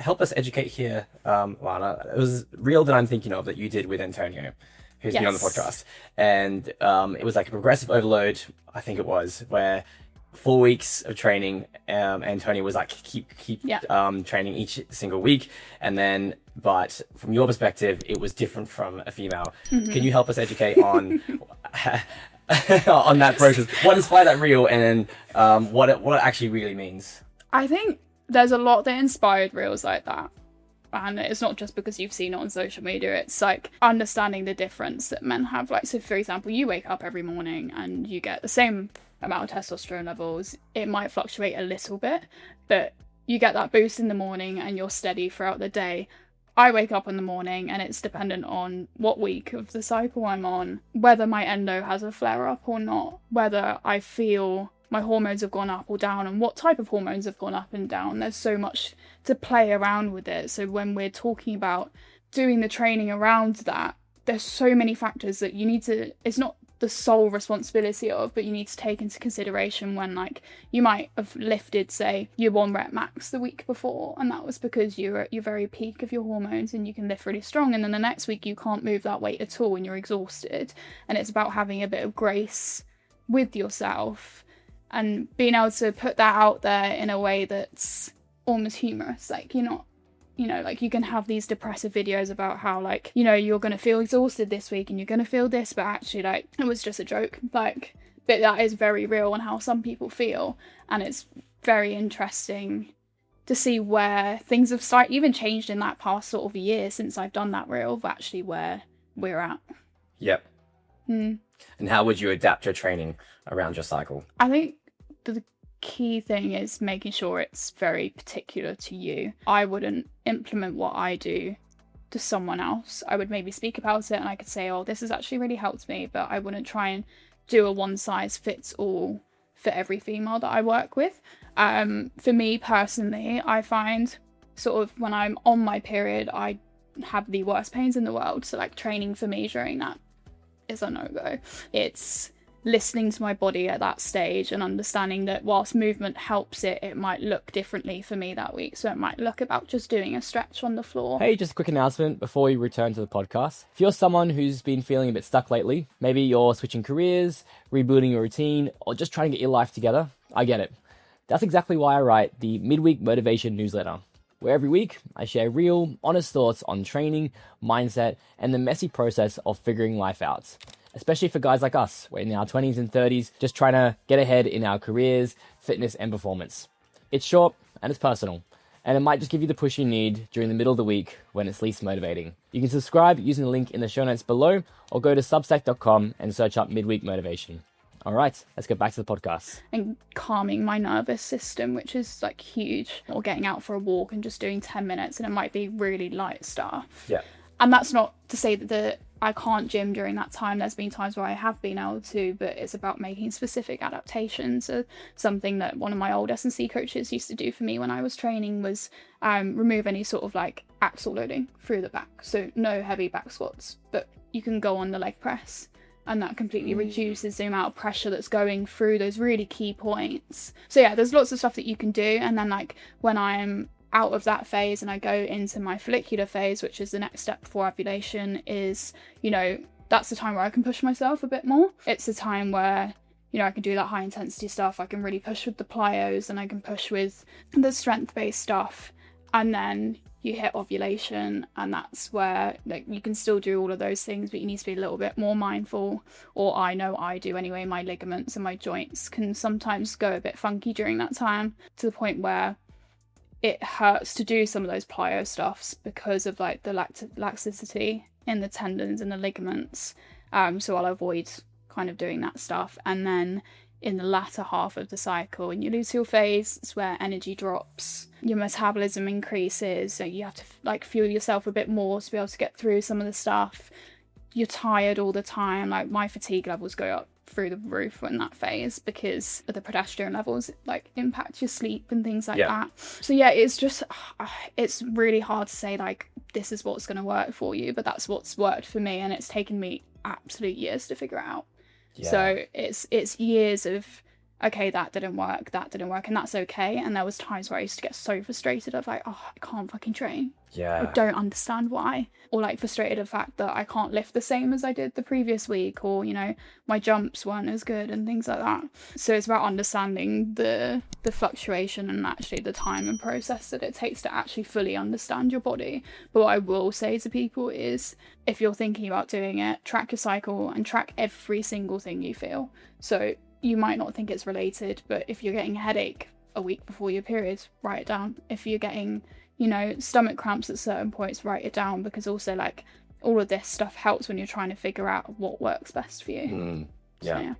help us educate here, Lana. It was Reel that I'm thinking of that you did with Antonio, who's been on the podcast. And it was like a progressive overload, I think it was, where 4 weeks of training, Antonio was like, keep training each single week. And then, but from your perspective, it was different from a female. Mm-hmm. Can you help us educate on on that process? What inspired that reel, and what it actually really means? I think there's a lot that inspired reels like that. And it's not just because you've seen it on social media, it's like understanding the difference that men have. Like, so for example, you wake up every morning and you get the same amount of testosterone levels. It might fluctuate a little bit, but you get that boost in the morning and you're steady throughout the day. I wake up in the morning and it's dependent on what week of the cycle I'm on, whether my endo has a flare up or not, whether I feel my hormones have gone up or down, and what type of hormones have gone up and down. There's so much to play around with it. So when we're talking about doing the training around that, there's so many factors that you need to, it's not the sole responsibility of, but you need to take into consideration when, like, you might have lifted, say, your 1 rep max the week before, and that was because you're at your very peak of your hormones and you can lift really strong, and then the next week you can't move that weight at all and you're exhausted. And it's about having a bit of grace with yourself and being able to put that out there in a way that's almost humorous. Like, you're not, like, you can have these depressive videos about how, like, you're going to feel exhausted this week and you're going to feel this, but actually, like, it was just a joke. Like, but that is very real on how some people feel. And it's very interesting to see where things have even changed in that past sort of year since I've done that reel, of actually where we're at. Yep. And how would you adapt your training around your cycle? I think the key thing is making sure it's very particular to you. I wouldn't implement what I do to someone else. I would maybe speak about it and I could say, oh, this has actually really helped me, but I wouldn't try and do a one size fits all for every female that I work with. For me personally, I find sort of when I'm on my period, I have the worst pains in the world. So like training for me during that is a no-go. It's listening to my body at that stage and understanding that whilst movement helps it might look differently for me that week. So it might look about just doing a stretch on the floor. Hey, just a quick announcement before we return to the podcast. If you're someone who's been feeling a bit stuck lately, maybe you're switching careers, rebuilding your routine, or just trying to get your life together, I get it. That's exactly why I write the Midweek Motivation newsletter, where every week I share real, honest thoughts on training, mindset, and the messy process of figuring life out. Especially for guys like us, we're in our 20s and 30s, just trying to get ahead in our careers, fitness, and performance. It's short and it's personal, and it might just give you the push you need during the middle of the week when it's least motivating. You can subscribe using the link in the show notes below, or go to substack.com and search up Midweek Motivation. All right, let's get back to the podcast. And calming my nervous system, which is like huge, or getting out for a walk and just doing 10 minutes, and it might be really light stuff. Yeah. And that's not to say that I can't gym during that time. There's been times where I have been able to, but it's about making specific adaptations. Something that one of my old S&C coaches used to do for me when I was training was remove any sort of like axle loading through the back. So no heavy back squats, but you can go on the leg press, and that completely reduces the amount of pressure that's going through those really key points. So yeah, there's lots of stuff that you can do. And then like when I'm out of that phase and I go into my follicular phase, which is the next step before ovulation, is, that's the time where I can push myself a bit more. It's the time where, I can do that high intensity stuff. I can really push with the plyos and I can push with the strength based stuff. And then you hit ovulation, and that's where like you can still do all of those things, but you need to be a little bit more mindful, or I know I do anyway. My ligaments and my joints can sometimes go a bit funky during that time, to the point where it hurts to do some of those plyo stuffs because of like the laxicity in the tendons and the ligaments. So I'll avoid kind of doing that stuff. And then in the latter half of the cycle, in your luteal phase, it's where energy drops, your metabolism increases, so you have to like fuel yourself a bit more to be able to get through some of the stuff. You're tired all the time. Like my fatigue levels go up through the roof in that phase because of the progesterone levels like impact your sleep and things like that. So yeah, it's really hard to say like this is what's going to work for you, but that's what's worked for me, and it's taken me absolute years to figure out. So it's years of okay, that didn't work, and that's okay. And there was times where I used to get so frustrated of like, oh, I can't fucking train. Yeah. I don't understand why. Or like frustrated of the fact that I can't lift the same as I did the previous week, or, you know, my jumps weren't as good and things like that. So it's about understanding the fluctuation and actually the time and process that it takes to actually fully understand your body. But what I will say to people is, if you're thinking about doing it, track your cycle and track every single thing you feel. So you might not think it's related, but if you're getting a headache a week before your period, write it down. If you're getting, you know, stomach cramps at certain points, write it down, because also like all of this stuff helps when you're trying to figure out what works best for you. Yeah. So, yeah.